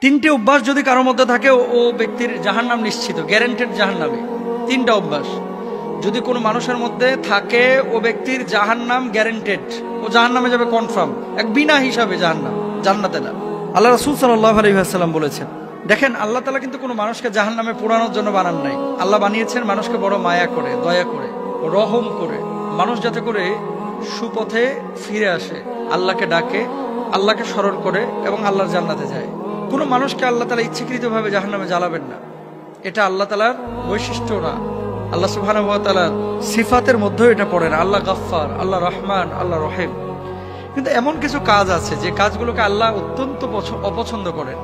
তিনটে অভ্যাস যদি কারোর মধ্যে থাকে ও ব্যক্তির জাহান্নাম নিশ্চিত, গ্যারান্টেড জাহান্নামে। তিনটা অভ্যাস যদি কোনো মানুষের মধ্যে থাকে ও ব্যক্তির জাহান্নাম গ্যারান্টেড, ও জাহান্নামে যাবে কনফার্ম, এক বিনা হিসাবে জাহান্নাম, জান্নাতে না। আল্লাহ রাসূল সাল্লাল্লাহু আলাইহি ওয়াসাল্লাম বলেছেন, দেখেন আল্লাহ তাআলা কিন্তু কোনো মানুষকে জাহান্নামে পোড়ানোর জন্য বানান নাই। আল্লাহ বানিয়েছেন মানুষকে বড় মায়া করে, দয়া করে, রহম করে, মানুষ যাতে করে সুপথে ফিরে আসে, আল্লাহকে ডাকে, আল্লাহকে স্মরণ করে এবং আল্লাহর জান্নাতে যায়। কোনো মানুষকে আল্লাহ তাআলা ইচ্ছাকৃতভাবে জাহান্নামে জ্বালাবেন না, এটা আল্লাহ তাআলার বৈশিষ্ট্য না। আল্লাহ সুবহানাহু ওয়া তাআলার সিফাতের মধ্যেও এটা পড়ে না। আল্লাহ গাফফার, আল্লাহ রহমান, আল্লাহ রহিম। কিন্তু এমন কিছু কাজ আছে যে কাজগুলোকে আল্লাহ অত্যন্ত অপছন্দ করেন,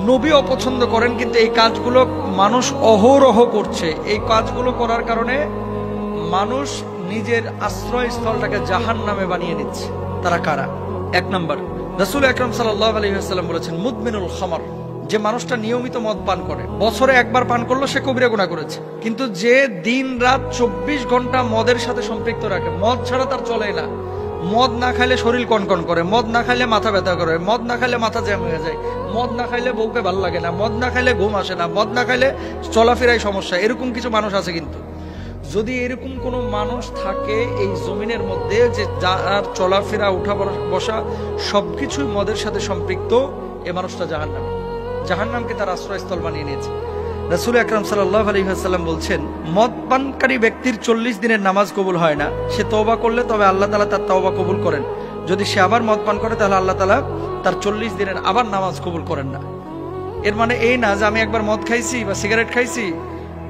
নবী অপছন্দ করেন, কিন্তু এই কাজগুলো মানুষ অহরহ করছে। এই কাজগুলো করার কারণে মানুষ নিজের আশ্রয়স্থলটাকে জাহান্নামে বানিয়ে নিচ্ছে। তারা কারা? এক নম্বর, রাসূল আকরাম সাল্লাল্লাহু আলাইহি ওয়াসাল্লাম বলেছেন, মুদমিনুল খামর, যে মানুষটা নিয়মিত মদ পান করে, বছরে একবার পান করলো সে কবিরা গুনাহ করেছে। কিন্তু যে দিন রাত 24 ঘন্টা মদের সাথে সম্পৃক্ত রাখে, মদ ছাড়া তার চলে না, মদ না খাইলে শরীর কনকন করে, মদ না খাইলে মাথা ব্যথা করে, মদ না খাইলে মাথা জ্যাম হয়ে যায়, মদ না খাইলে বউকে ভালো লাগে না, মদ না খাইলে ঘুম আসে না, মদ না খাইলে চলাফেরায় সমস্যা, এরকম কিছু মানুষ আছে। কিন্তু যদি এরকম কোনো মানুষ থাকে এই জমিনের মধ্যে যে যার চলাফেরা, উঠা বসা সবকিছুই মদের সাথে সম্পৃক্ত, এ মানুষটা জাহান্নামী, জাহান্নামকে তার আশ্রয়স্থল বানিয়ে নিয়েছে। রাসূল আকরাম সাল্লাল্লাহু আলাইহি ওয়াসাল্লাম বলছেন, মদ পানকারী ব্যক্তির 40 দিনের নামাজ কবুল হয় না। সে তওবা করলে তবে আল্লাহ তাআলা তার তওবা কবুল করেন। যদি সে আবার মদ পান করে তাহলে আল্লাহ তাআলা তার 40 দিনের আবার নামাজ কবুল করেন না। এর মানে এই না যে আমি একবার মদ খাইছি বা সিগারেট খাইছি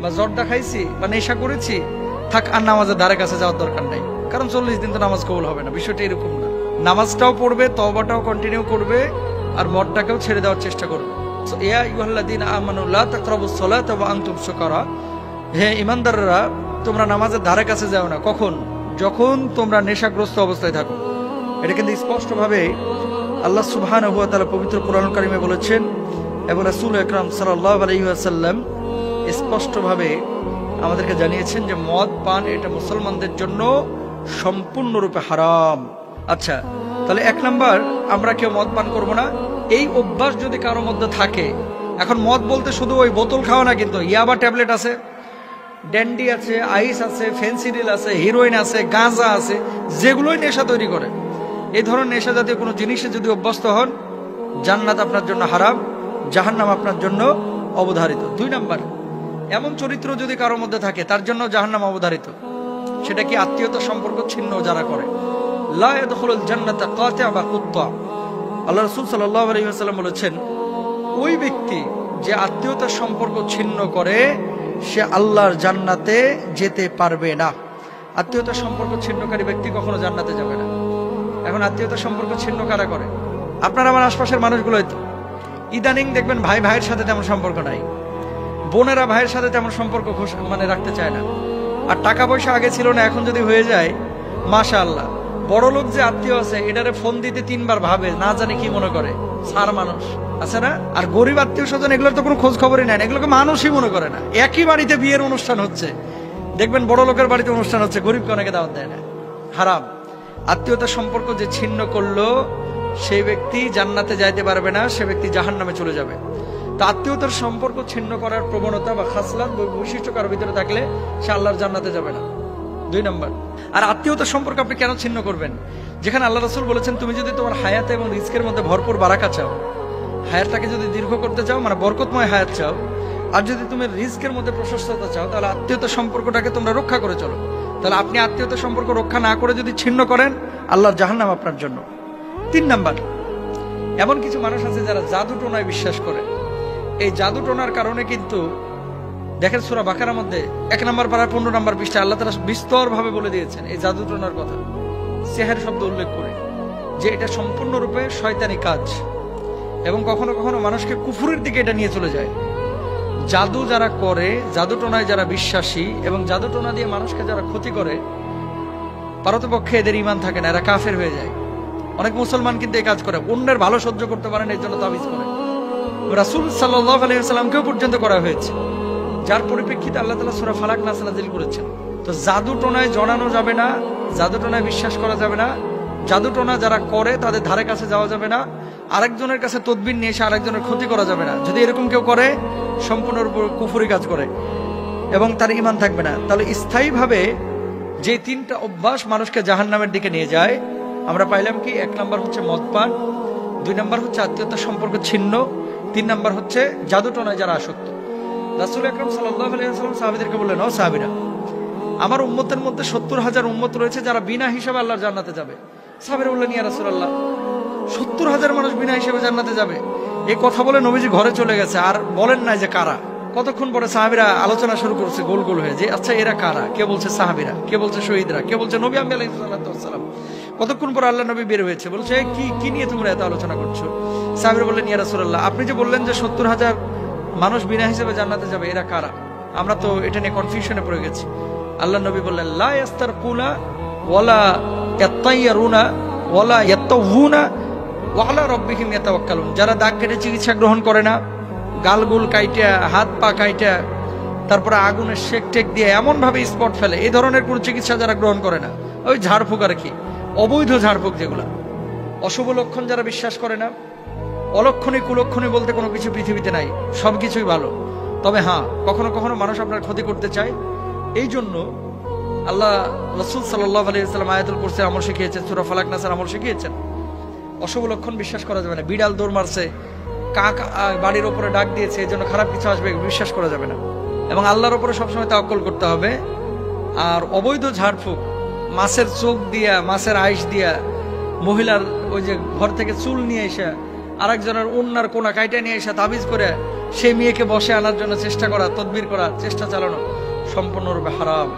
বা জর্দা খাইছি বা নেশা করেছি, থাক আর নামাজের ধারে কাছে যাওয়ার দরকার নাই, কারণ 40 দিন তো নামাজ কবুল হবে না। বিষয়টা এরকম না। নামাজটাও পড়বে, তওবাটাও কন্টিনিউ করবে, আর মদটাকেও ছেড়ে দেওয়ার চেষ্টা করবে। ইয়া আইয়ুহাল্লাযীনা আমানু লা তাকরাবুস সালাতা ওয়া আনতুম সুকারা, হে ঈমানদাররা তোমরা নামাজের ধারে কাছে যাও না। কখন? যখন তোমরা নেশাগ্রস্ত অবস্থায় থাকো। এটা কিন্তু স্পষ্টভাবে আল্লাহ সুবহানাহু ওয়া তাআলা পবিত্র কোরআনুল কারীমে বলেছেন এবং রাসূল আকরাম সাল্লাল্লাহু আলাইহি ওয়াসাল্লাম স্পষ্টভাবে আমাদেরকে জানিয়েছেন যে মদ পান এটা মুসলমানদের জন্য সম্পূর্ণরূপে হারাম। আচ্ছা, তাহলে এক নাম্বার, আমরা কেউ মদ পান করবো না। এই অভ্যাস যদি কারোর মধ্যে থাকে, এখন মদ বলতে শুধু ওই বোতল খাওয়া না, কিন্তু ইয়াবা ট্যাবলেট আছে, ড্যান্ডি আছে, আইস আছে, ফেন্সিডিল আছে, হিরোইন আছে, গাঁজা আছে, যেগুলোই নেশা তৈরি করে। এই ধরনের নেশা জাতীয় কোনো জিনিসে যদি অভ্যস্ত হন, জান্নাত আপনার জন্য হারাম, জাহান্নাম আপনার জন্য অবধারিত। 2 নাম্বার, এমন চরিত্র যদি কারোর মধ্যে থাকে তার জন্য জাহান্নাম অবধারিত। সেটা কি? আত্মীয়তা সম্পর্ক ছিন্ন যারা করে। লা ইয়াদখুলুল জান্নাতা কাতিআ বা কুত্তা। আল্লাহ রাসূল সাল্লাল্লাহু আলাইহি ওয়াসাল্লাম বলেছেন, ওই ব্যক্তি যে আত্মীয়তার সম্পর্ক ছিন্ন করে সে আল্লাহর জান্নাতে যেতে পারবে না। আত্মীয়তার সম্পর্ক ছিন্নকারী ব্যক্তি কখনো জান্নাতে যাবে না। এখন আত্মীয়তার সম্পর্ক ছিন্ন কারা করে? আপনার আমার আশপাশের মানুষগুলোই তো। ইদানিং দেখবেন ভাই ভাইয়ের সাথে তেমন সম্পর্ক নাই, বোনেরা ভাইয়ের সাথে তেমন সম্পর্ক রাখতে চায় না। আর টাকা পয়সা আগে ছিল না, এখন যদি হয়ে যায় মাশাআল্লাহ। বড় লোক যে আত্মীয় আছে এটারে ফোন দিতে 3 বার ভাবে, না জানে কি মনে করে, সার মানুষ আছে না। আর গরিব আত্মীয় স্বজন এগুলোর তো কোনো খোঁজ খবরই নেয় না, এগুলোকে মানুষই মনে করে না। একই বাড়িতে বিয়ের অনুষ্ঠান হচ্ছে, দেখবেন বড় লোকের বাড়িতে অনুষ্ঠান হচ্ছে, গরিবকে অনেকে দাওয়াত দেয় না। হারাম। আত্মীয়তার সম্পর্ক যে ছিন্ন করলো সেই ব্যক্তি জান্নাতে যাইতে পারবে না, সে ব্যক্তি জাহান্নামে চলে যাবে। তো আত্মীয়তার সম্পর্ক ছিন্ন করার প্রবণতা বা খাসলাত বৈশিষ্ট্য কারোর ভিতরে থাকলে সে আল্লাহর জান্নাতে যাবে না। 2 নম্বর, আর আত্মীয়তার সম্পর্ক আপনি কেন ছিন্ন করবেন? যেখানে আল্লাহ রাসূল বলেছেন, তুমি যদি তোমার হায়াত এবং রিজকের মধ্যে ভরপুর বারাকা চাও, হায়াতটাকে যদি দীর্ঘ করতে চাও, মানে বরকতময় হায়াত চাও, আর যদি তুমি রিজকের মধ্যে প্রশস্ততা চাও, তাহলে আত্মীয়তার সম্পর্কটাকে তোমরা রক্ষা করে চলো। তাহলে আপনি আত্মীয়তার সম্পর্ক রক্ষা না করে যদি ছিন্ন করেন, আল্লাহর জাহান্নাম আপনার জন্য। 3 নাম্বার, এমন কিছু মানুষ আছে যারা জাদু টোনায় বিশ্বাস করে। এই জাদু টোনার কারণে কিন্তু দেখেন সূরা বাকারার মধ্যে 1 নম্বর পারা 15 নম্বর পৃষ্ঠায় আল্লাহ তাআলা বিস্তর ভাবে বলে দিয়েছেন এই জাদু টোনার কথা, সিহর শব্দ উল্লেখ করে, যে এটা সম্পূর্ণরূপে শয়তানি কাজ এবং কখনো কখনো মানুষকে কুফরের দিকে এটা নিয়ে চলে যায়। জাদু যারা করে, জাদু টোনায় যারা বিশ্বাসী এবং জাদু টোনা দিয়ে মানুষকে যারা ক্ষতি করে, পারতপক্ষে এদের ঈমান থাকে না, এরা কাফের হয়ে যায়। অনেক মুসলমান কিন্তু এই কাজ করে, অন্যের ভালো সহ্য করতে পারেন এর জন্য তাবিজ করে। রাসূল সাল্লাল্লাহু আলাইহি ওয়াসাল্লামকেও পর্যন্ত করা হয়েছে, যার পরিপ্রেক্ষিতে আল্লাহ তাআলা সূরা ফালাক নাস নাযিল করেছেন। তো জাদু টোনায় জড়ানো যাবে না, জাদু টোনায় বিশ্বাস করা যাবে না, জাদু টোনা যারা করে তাদের ধারে কাছে যাওয়া যাবে না। আরেকজনের কাছে তদবির নিয়ে এসে আরেকজনের ক্ষতি করা যাবে না। যদি এরকম কেউ করে সম্পূর্ণরূপে কুফরি কাজ করে এবং তার ঈমান থাকবে না। তাহলে স্থায়ীভাবে যে তিনটা অভ্যাস মানুষকে জাহান্নামের দিকে নিয়ে যায় আমরা পাইলাম কি? 1 নাম্বার হচ্ছে মদপান, 2 নাম্বার হচ্ছে আত্মীয়তার সম্পর্ক ছিন্ন, 3 নাম্বার হচ্ছে জাদুটনায় যারা আসক্ত। রাসূল আকরাম সাল্লাল্লাহু আলাইহি ওয়াসাল্লাম সাহাবীদেরকে বললেন, ও সাহাবীরা, আমার উম্মতের মধ্যে 70,000 উম্মত রয়েছে যারা বিনা হিসাবে আল্লাহর জান্নাতে যাবে। সাহাবীরা বললেন, ইয়া রাসূলুল্লাহ, 70,000 মানুষ বিনা হিসাবে জান্নাতে যাবে? এই কথা বলে নবীজি ঘরে চলে গেছে, আর বলেন না যে কারা। কতক্ষণ পরে সাহাবীরা আলোচনা শুরু করছে গোল গোল হয়ে, যে আচ্ছা এরা কারা? কে বলছে সাহাবীরা, কে বলছে শহীদরা, কে বলছে নবী আমি আলাইহিস সালাম। কতক্ষণ পর আল্লাহ নবী বের হয়েছে, বলছে কি নিয়ে তোমরা এত আলোচনা করছো? সাহাবীরা বললেন, ইয়া রাসূলুল্লাহ, আপনি যে বললেন যে 70,000 মানুষ বিনা হিসাবে জান্নাতে যাবে, এরা কারা? আমরা তো এটা নিয়ে কনফিউশনে পড়ে গেছি। আল্লাহ নবী বললেন, লা ইয়াস্তারকুনা ওয়ালা ইয়াত্তাইয়ারুনা ওয়ালা ইয়াত্তাউনা ওয়া আলা রাব্বিহিম ইয়াতাওয়াক্কালুন। যারা দাগ কেটে চিকিৎসা গ্রহণ করে না, গালগুল কাইটা, হাত পা কাইটা, তারপরে আগুনের শেক টেক দিয়ে এমন ভাবে স্পট ফেলে, এই ধরনের কোন চিকিৎসা যারা গ্রহণ করে না, ওই ঝাড়ফুঁক আর কি, অবৈধ ঝাড়ফুঁক যেগুলা, অশুভ লক্ষণ যারা বিশ্বাস করে না, অলক্ষণী কুলক্ষণী বলতে কোনো কিছু পৃথিবীতে নাই, সবকিছুই ভালো। তবে হ্যাঁ, কখনো কখনো মানুষ আপনার ক্ষতি করতে চায়। এই জন্য আল্লাহ রাসূল সাল্লাল্লাহু আলাইহি ওয়াসাল্লাম আয়াতুল কুরসি আমল শিখিয়েছেন, সূরা ফালাক নাসের আমল শিখিয়েছেন। অশুভ লক্ষণ বিশ্বাস করা যাবে না। বিড়াল দৌড় মারছে, কাক বাড়ির ওপরে ডাক দিয়েছে, এই জন্য খারাপ কিছু আসবে, বিশ্বাস করা যাবে না। এবং আল্লাহর ওপরে সবসময় তাওয়াক্কুল করতে হবে। আর অবৈধ ঝাড়ফুঁক, মাছের চোখ দিয়া, মাছের আইস দিয়া, মহিলার ওই যে ঘর থেকে চুল নিয়ে এসে আরেকজনের ওন্নার কোনা কাইটা নিয়ে এসে তাবিজ করে সেই মেয়েকে বসে আনার জন্য চেষ্টা করা, তদবির করা, চেষ্টা চালানো সম্পূর্ণরূপে হারাম।